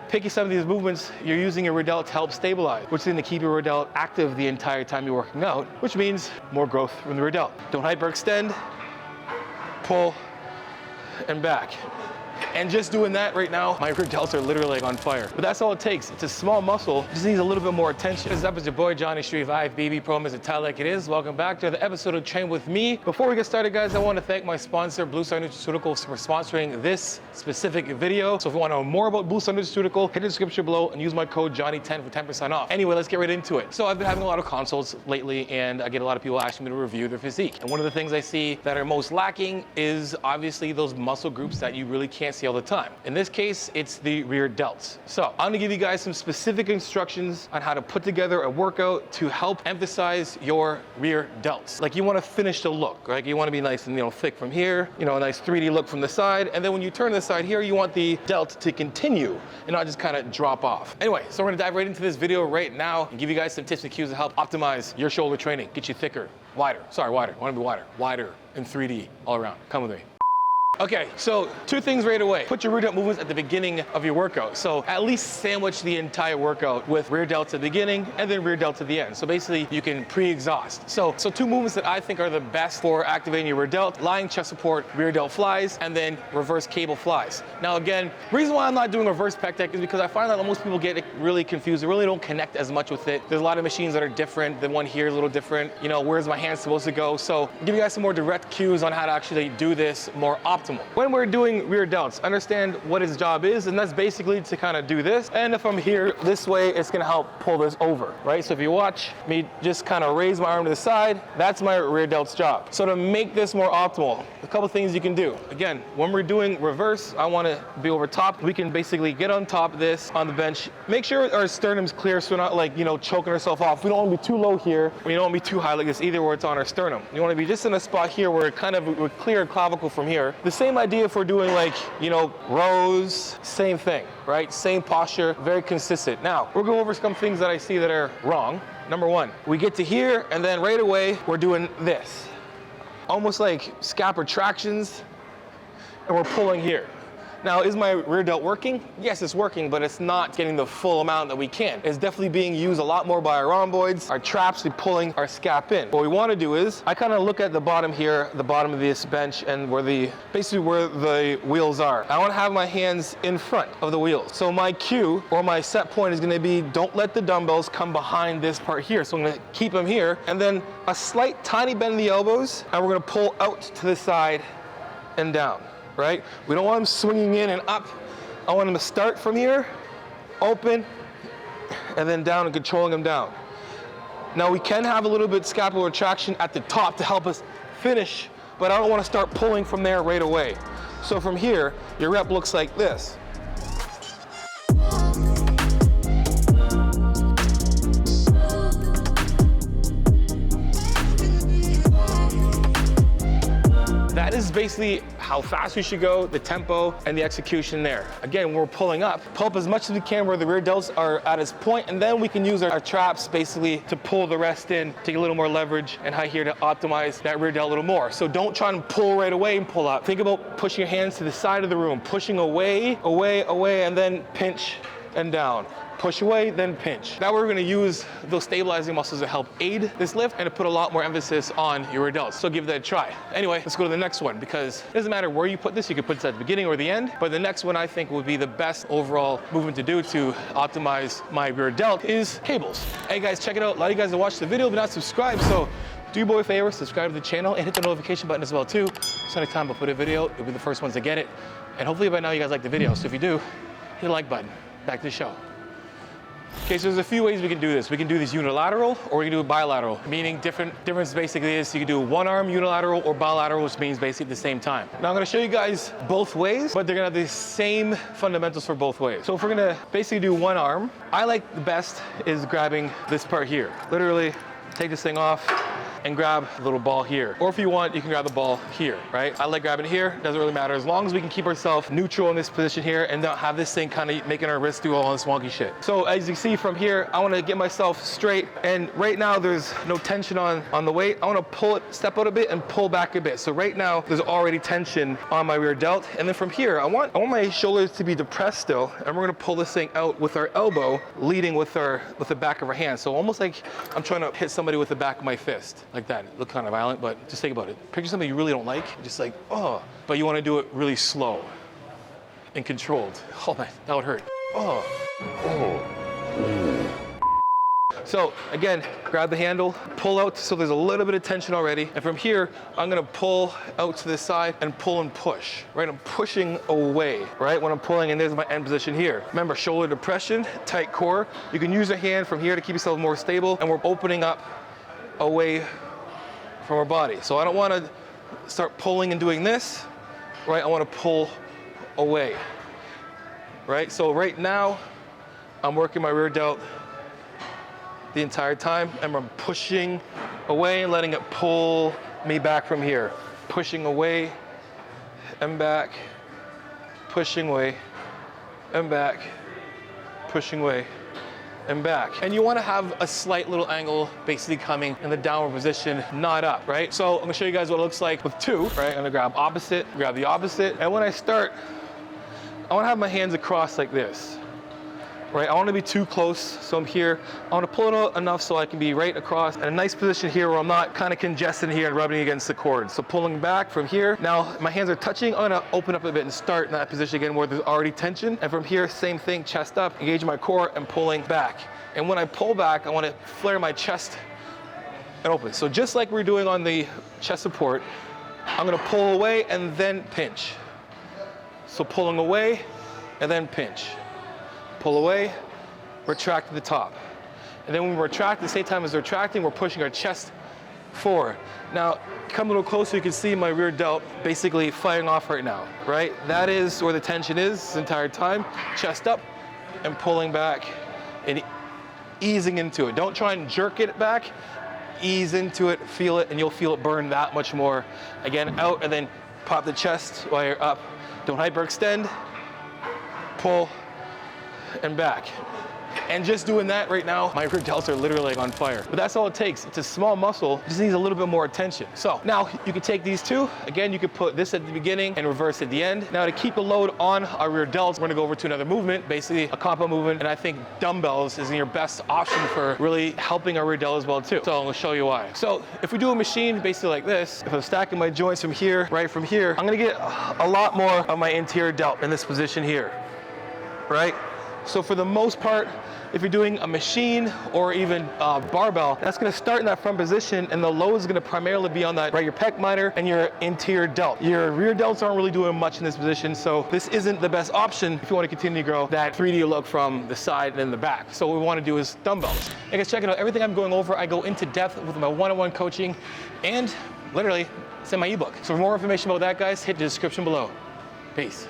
picking some of these movements, you're using your rear delt to help stabilize, which is going to keep your rear delt active the entire time you're working out, which means more growth from the rear delt. Don't hyperextend, pull, and back. And just doing that right now, my rear delts are literally like on fire. But that's all it takes. It's a small muscle, just needs a little bit more attention. What's up, it's your boy Johnny Street 5, BB Pro, Mr. Tell Like It Is. Welcome back to the episode of Train With Me. Before we get started, guys, I want to thank my sponsor, Blue Star Nutraceuticals, for sponsoring this specific video. So if you want to know more about Blue Star Nutraceutical, hit the description below and use my code Johnny10 for 10% off. Anyway, let's get right into it. So I've been having a lot of consults lately, and I get a lot of people asking me to review their physique. And one of the things I see that are most lacking is obviously those muscle groups that you really can't see all the time. In this case, it's the rear delts. So I'm gonna give you guys some specific instructions on how to put together a workout to help emphasize your rear delts. Like, you wanna finish the look, right? You wanna be nice and thick from here, a nice 3D look from the side, and then when you turn to the side here, you want the delt to continue and not just kind of drop off. Anyway, so we're gonna dive right into this video right now and give you guys some tips and cues to help optimize your shoulder training, get you thicker, wider, I wanna be wider in 3D all around. Come with me. Okay, so two things right away. Put your rear delt movements at the beginning of your workout. So at least sandwich the entire workout with rear delts at the beginning and then rear delts at the end. So basically you can pre-exhaust. So two movements that I think are the best for activating your rear delt: lying chest support, rear delt flies, and then reverse cable flies. Now again, reason why I'm not doing reverse pec deck is because I find that most people get really confused. They really don't connect as much with it. There's a lot of machines that are different. The one here is a little different. Where's my hand supposed to go? So I'll give you guys some more direct cues on how to actually do this more optimally. When we're doing rear delts, understand what its job is, and that's basically to kind of do this. And if I'm here this way, it's gonna help pull this over, right? So if you watch me just kind of raise my arm to the side, that's my rear delt's job. So to make this more optimal, a couple things you can do. Again, when we're doing reverse, I wanna be over top. We can basically get on top of this on the bench. Make sure our sternum's clear so we're not choking ourselves off. We don't wanna be too low here, we don't wanna be too high like this either where it's on our sternum. You wanna be just in a spot here where we're clear clavicle from here. The same idea if we're doing rows, same thing, right? Same posture, very consistent. Now, we'll go over some things that I see that are wrong. Number one, we get to here and then right away, we're doing this. Almost like scap retractions, and we're pulling here. Now, is my rear delt working? Yes, it's working, but it's not getting the full amount that we can. It's definitely being used a lot more by our rhomboids, our traps, we're pulling our scap in. What we want to do is, I kind of look at the bottom here, the bottom of this bench, and basically where the wheels are. I want to have my hands in front of the wheels. So my cue, or my set point, is going to be, don't let the dumbbells come behind this part here. So I'm going to keep them here, and then a slight tiny bend in the elbows, and we're going to pull out to the side and down. Right? We don't want them swinging in and up. I want them to start from here, open, and then down and controlling them down. Now we can have a little bit scapular retraction at the top to help us finish, but I don't want to start pulling from there right away. So from here, your rep looks like this. That is basically how fast we should go, the tempo, and the execution there. Again, when we're pulling up, pull up as much as we can where the rear delts are at its point, and then we can use our traps basically to pull the rest in, take a little more leverage, and high here to optimize that rear delt a little more. So don't try and pull right away and pull up. Think about pushing your hands to the side of the room, pushing away, and then pinch and down. Push away, then pinch. Now we're gonna use those stabilizing muscles to help aid this lift and to put a lot more emphasis on your rear delts. So give that a try. Anyway, let's go to the next one, because it doesn't matter where you put this, you can put this at the beginning or the end, but the next one I think would be the best overall movement to do to optimize my rear delt is cables. Hey guys, check it out. A lot of you guys have watched the video but not subscribed, so do your boy a favor, subscribe to the channel and hit the notification button as well too. So anytime I put a video, you'll be the first ones to get it. And hopefully by now you guys like the video. So if you do, hit the like button. Back to the show. Okay, so there's a few ways we can do this. We can do this unilateral or we can do it bilateral, meaning difference basically is you can do one arm unilateral or bilateral, which means basically at the same time. Now I'm gonna show you guys both ways, but they're gonna have the same fundamentals for both ways. So if we're gonna basically do one arm, I like the best is grabbing this part here. Literally take this thing off and grab the little ball here. Or if you want, you can grab the ball here, right? I like grabbing it here, doesn't really matter. As long as we can keep ourselves neutral in this position here and not have this thing kind of making our wrist do all this wonky shit. So as you see from here, I wanna get myself straight, and right now there's no tension on the weight. I wanna pull it, step out a bit and pull back a bit. So right now there's already tension on my rear delt. And then from here, I want my shoulders to be depressed still, and we're gonna pull this thing out with our elbow leading with the back of our hand. So almost like I'm trying to hit somebody with the back of my fist, like that. Look kind of violent, but just think about it. Picture something you really don't like, just like, oh, but you wanna do it really slow and controlled. Oh man, that would hurt. Oh. So again, grab the handle, pull out so there's a little bit of tension already. And from here, I'm gonna pull out to the side and pull and push, right? I'm pushing away, right? When I'm pulling, and there's my end position here. Remember, shoulder depression, tight core. You can use a hand from here to keep yourself more stable, and we're opening up away from our body. So I don't wanna start pulling and doing this, right? I wanna pull away, right? So right now, I'm working my rear delt the entire time, and I'm pushing away and letting it pull me back from here. Pushing away and back, pushing away and back, pushing away and back. And you wanna have a slight little angle basically coming in the downward position, not up, right? So I'm gonna show you guys what it looks like with two, right? I'm gonna grab the opposite, and when I start, I wanna have my hands across like this. Right, I want to be too close, so I'm here. I want to pull it out enough so I can be right across in a nice position here where I'm not kind of congested here and rubbing against the cord. So pulling back from here. Now my hands are touching. I'm going to open up a bit and start in that position again where there's already tension. And from here, same thing, chest up, engage my core and pulling back. And when I pull back, I want to flare my chest and open. So just like we're doing on the chest support, I'm going to pull away and then pinch. So pulling away and then pinch. Pull away, retract to the top. And then when we retract, at the same time as retracting, we're pushing our chest forward. Now, come a little closer, you can see my rear delt basically firing off right now, right? That is where the tension is this entire time. Chest up and pulling back and easing into it. Don't try and jerk it back. Ease into it, feel it, and you'll feel it burn that much more. Again, out and then pop the chest while you're up. Don't hyperextend, pull, and back. And just doing that right now, my rear delts are literally on fire. But that's all it takes. It's a small muscle, it just needs a little bit more attention. So now you can take these two. Again, you could put this at the beginning and reverse at the end. Now to keep the load on our rear delts, we're gonna go over to another movement, basically a compound movement. And I think dumbbells is your best option for really helping our rear delt as well too. So I'm gonna show you why. So if we do a machine basically like this, if I'm stacking my joints from here, right from here, I'm gonna get a lot more of my anterior delt in this position here, right? So for the most part, if you're doing a machine or even a barbell, that's gonna start in that front position, and the load is gonna primarily be on that, right, your pec minor and your anterior delt. Your rear delts aren't really doing much in this position, so this isn't the best option if you wanna continue to grow that 3D look from the side and then the back. So what we wanna do is dumbbells. And guys, check it out, everything I'm going over, I go into depth with my one-on-one coaching and literally it's in my ebook. So for more information about that, guys, hit the description below. Peace.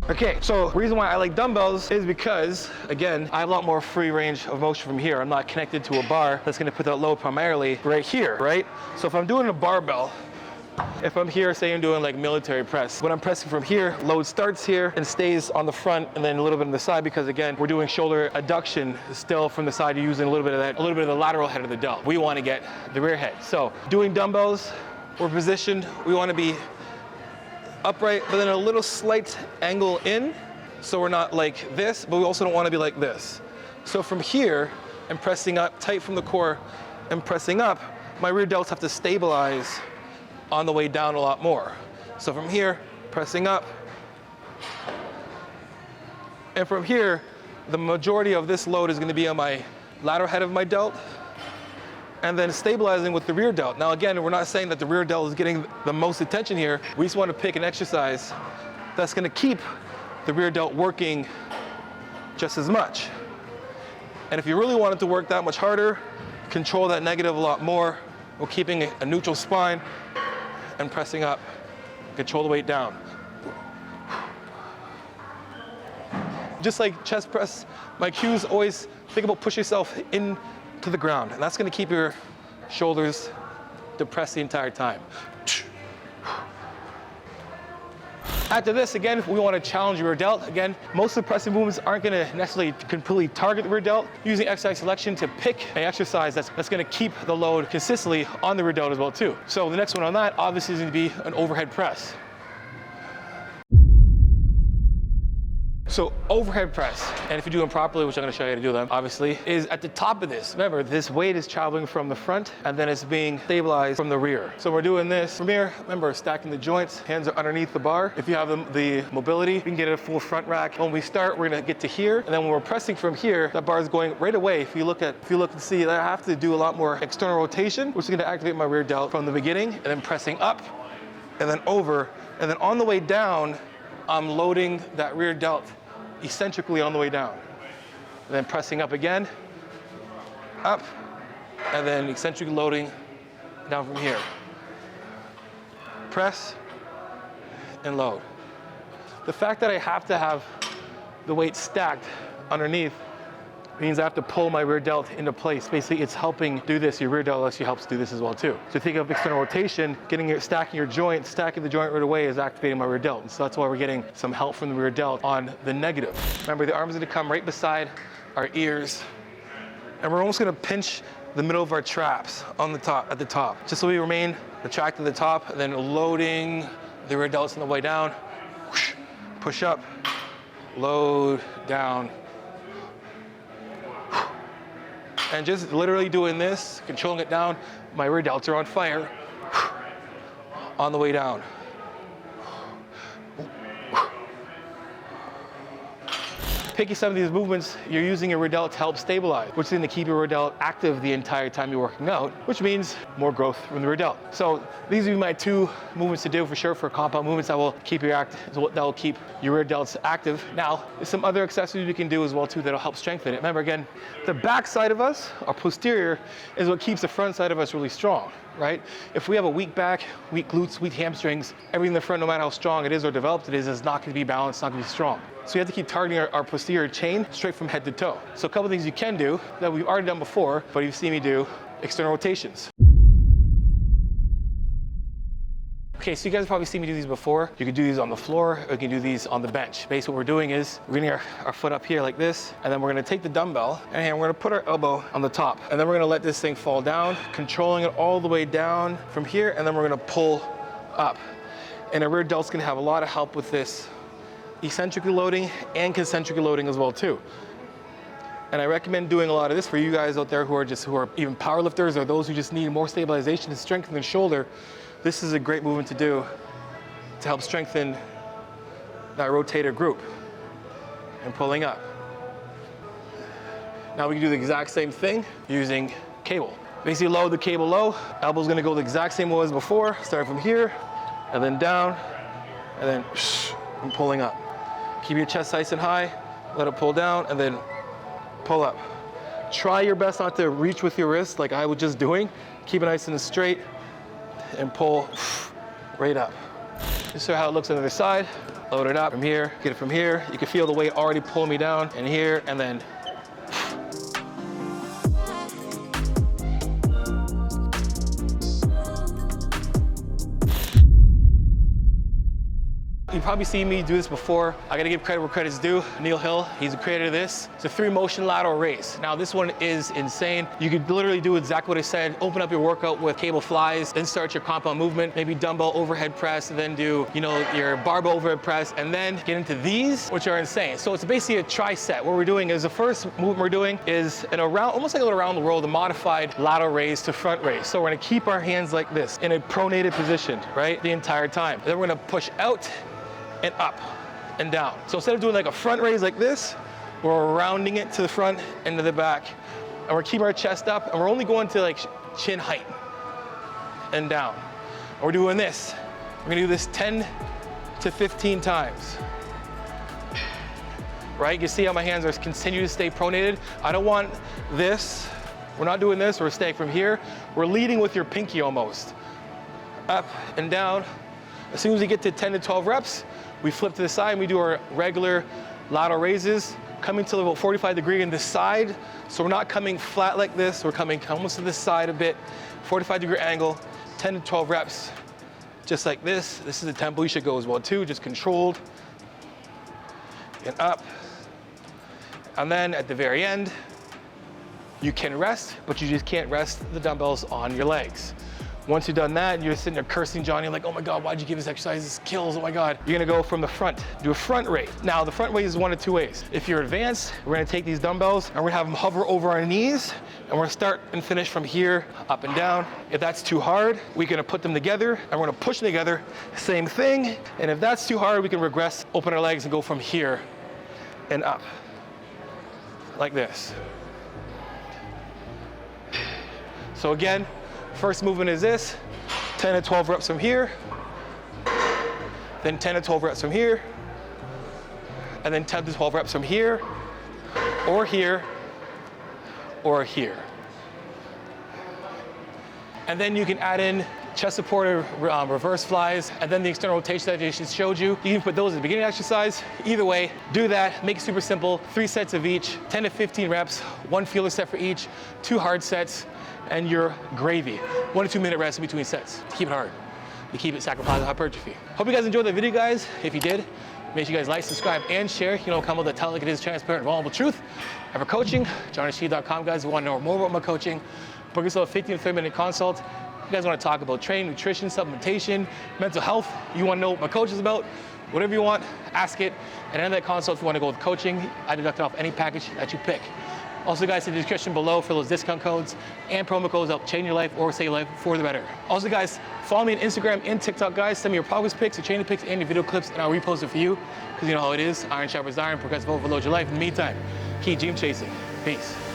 Okay, so the reason why I like dumbbells is because, again, I have a lot more free range of motion from here. I'm not connected to a bar that's gonna put that load primarily right here, right? So if I'm doing a barbell, if I'm here, say I'm doing like military press, when I'm pressing from here, load starts here and stays on the front and then a little bit on the side because, again, we're doing shoulder adduction still from the side. You're using a little bit of that, a little bit of the lateral head of the delt. We wanna get the rear head. So doing dumbbells, we're positioned, we wanna be upright, but then a little slight angle in, so we're not like this, but we also don't want to be like this. So from here, and pressing up tight from the core and pressing up, my rear delts have to stabilize on the way down a lot more. So from here, pressing up, and from here, the majority of this load is going to be on my lateral head of my delt, and then stabilizing with the rear delt. Now again, we're not saying that the rear delt is getting the most attention here. We just want to pick an exercise that's going to keep the rear delt working just as much. And if you really want it to work that much harder, control that negative a lot more while keeping a neutral spine and pressing up. Control the weight down. Just like chest press, my cues always think about push yourself in to the ground. And that's gonna keep your shoulders depressed the entire time. After this, again, we want to challenge your rear delt. Again, most of the pressing movements aren't going to necessarily completely target the rear delt. Using exercise selection to pick an exercise that's going to keep the load consistently on the rear delt as well too. So the next one on that obviously is going to be an overhead press. So overhead press, and if you do them properly, which I'm gonna show you how to do them, obviously, is at the top of this. Remember, this weight is traveling from the front and then it's being stabilized from the rear. So we're doing this from here, remember, stacking the joints, hands are underneath the bar. If you have the mobility, you can get a full front rack. When we start, we're gonna get to here, and then when we're pressing from here, that bar is going right away. If you look and see that I have to do a lot more external rotation, which is gonna activate my rear delt from the beginning, and then pressing up, and then over, and then on the way down, I'm loading that rear delt eccentrically on the way down. And then pressing up again, up, and then eccentrically loading down from here. Press and load. The fact that I have to have the weight stacked underneath means I have to pull my rear delt into place. Basically, it's helping do this. Your rear delt actually helps do this as well too. So think of external rotation, stacking your joint, stacking the joint right away is activating my rear delt. And so that's why we're getting some help from the rear delt on the negative. Remember, the arm's gonna come right beside our ears, and we're almost gonna pinch the middle of our traps on the top, at the top, just so we remain retracted at the top, and then loading the rear delts on the way down. Whoosh, push up, load down. And just literally doing this, controlling it down, my rear delts are on fire on the way down. Picking some of these movements, you're using your rear delt to help stabilize, which is going to keep your rear delt active the entire time you're working out, which means more growth from the rear delt. So these would be my two movements to do for sure for compound movements that will keep your rear delts active. Now, there's some other accessories you can do as well too that'll help strengthen it. Remember again, the back side of us, our posterior, is what keeps the front side of us really strong, right? If we have a weak back, weak glutes, weak hamstrings, everything in the front, no matter how strong it is or developed it is not going to be balanced, not going to be strong. So you have to keep targeting our posterior chain straight from head to toe. So a couple things you can do that we've already done before, but you've seen me do, external rotations. Okay, so you guys have probably seen me do these before. You can do these on the floor, or you can do these on the bench. Basically what we're doing is, we're getting our foot up here like this, and then we're gonna take the dumbbell, and we're gonna put our elbow on the top. And then we're gonna let this thing fall down, controlling it all the way down from here, and then we're gonna pull up. And our rear delt's gonna have a lot of help with this eccentrically loading and concentrically loading as well too. And I recommend doing a lot of this for you guys out there who are even power lifters or those who just need more stabilization and strengthen their shoulder. This is a great movement to do to help strengthen that rotator group and pulling up. Now we can do the exact same thing using cable. Basically load the cable low, elbow's gonna go the exact same way as before, start from here, and then down, and then and pulling up. Keep your chest nice and high, let it pull down, and then pull up. Try your best not to reach with your wrist like I was just doing. Keep it nice and straight, and pull right up. Just so how it looks on the other side. Load it up from here, get it from here. You can feel the weight already pulling me down, and here, and then you've probably seen me do this before. I gotta give credit where credit's due. Neil Hill, he's the creator of this. It's a 3-motion lateral raise. Now this one is insane. You could literally do exactly what I said. Open up your workout with cable flies, then start your compound movement, maybe dumbbell overhead press, and then do, your barbell overhead press, and then get into these, which are insane. So it's basically a tri-set. What we're doing is the first movement we're doing is almost like a little around the world, a modified lateral raise to front raise. So we're gonna keep our hands like this in a pronated position, right, the entire time. Then we're gonna push out and up and down. So instead of doing like a front raise like this, we're rounding it to the front and to the back. And we're keeping our chest up, and we're only going to like chin height and down. And we're doing this. We're gonna do this 10 to 15 times. Right, you can see how my hands are continue to stay pronated. I don't want this. We're not doing this, we're staying from here. We're leading with your pinky almost. Up and down. As soon as we get to 10 to 12 reps, we flip to the side and we do our regular lateral raises coming to about 45 degree in this side. So we're not coming flat like this, we're coming almost to this side a bit, 45 degree angle, 10 to 12 reps, just like this. This is the tempo you should go as well too, just controlled, and up. And then at the very end, you can rest, but you just can't rest the dumbbells on your legs. Once you've done that, you're sitting there cursing Johnny, like, oh my God, why'd you give this exercise? This kills, oh my God. You're gonna go from the front, do a front raise. Now, the front raise is one of two ways. If you're advanced, we're gonna take these dumbbells and we're gonna have them hover over our knees, and we're gonna start and finish from here, up and down. If that's too hard, we're gonna put them together and we're gonna push them together, same thing. And if that's too hard, we can regress, open our legs and go from here and up, like this. So again, first movement is this, 10 to 12 reps from here, then 10 to 12 reps from here, and then 10 to 12 reps from here, or here, or here. And then you can add in chest supported reverse flies, and then the external rotation that I just showed you. You can put those at the beginning exercise. Either way, do that, make it super simple. 3 sets of each, 10 to 15 reps, 1 feeler set for each, 2 hard sets, and you're gravy. 1 to 2 minute rest in between sets to keep it hard, to keep it sacrificing hypertrophy. Hope you guys enjoyed the video, guys. If you did, make sure you guys like, subscribe, and share. You know, come with the tell like it is, transparent, vulnerable truth. And for coaching, johnnyshee.com, guys. If you want to know more about my coaching, book yourself a 15 to 30 minute consult. If you guys want to talk about training, nutrition, supplementation, mental health, you want to know what my coach is about, whatever you want, ask it. And at the end of that consult, if you want to go with coaching, I deduct it off any package that you pick. Also, guys, in the description below for those discount codes and promo codes that will change your life or save your life for the better. Also, guys, follow me on Instagram and TikTok, guys. Send me your progress pics, your training pics, and your video clips, and I'll repost it for you. Because you know how it is. Iron sharpens iron, progressive overload your life. In the meantime, keep dream chasing. Peace.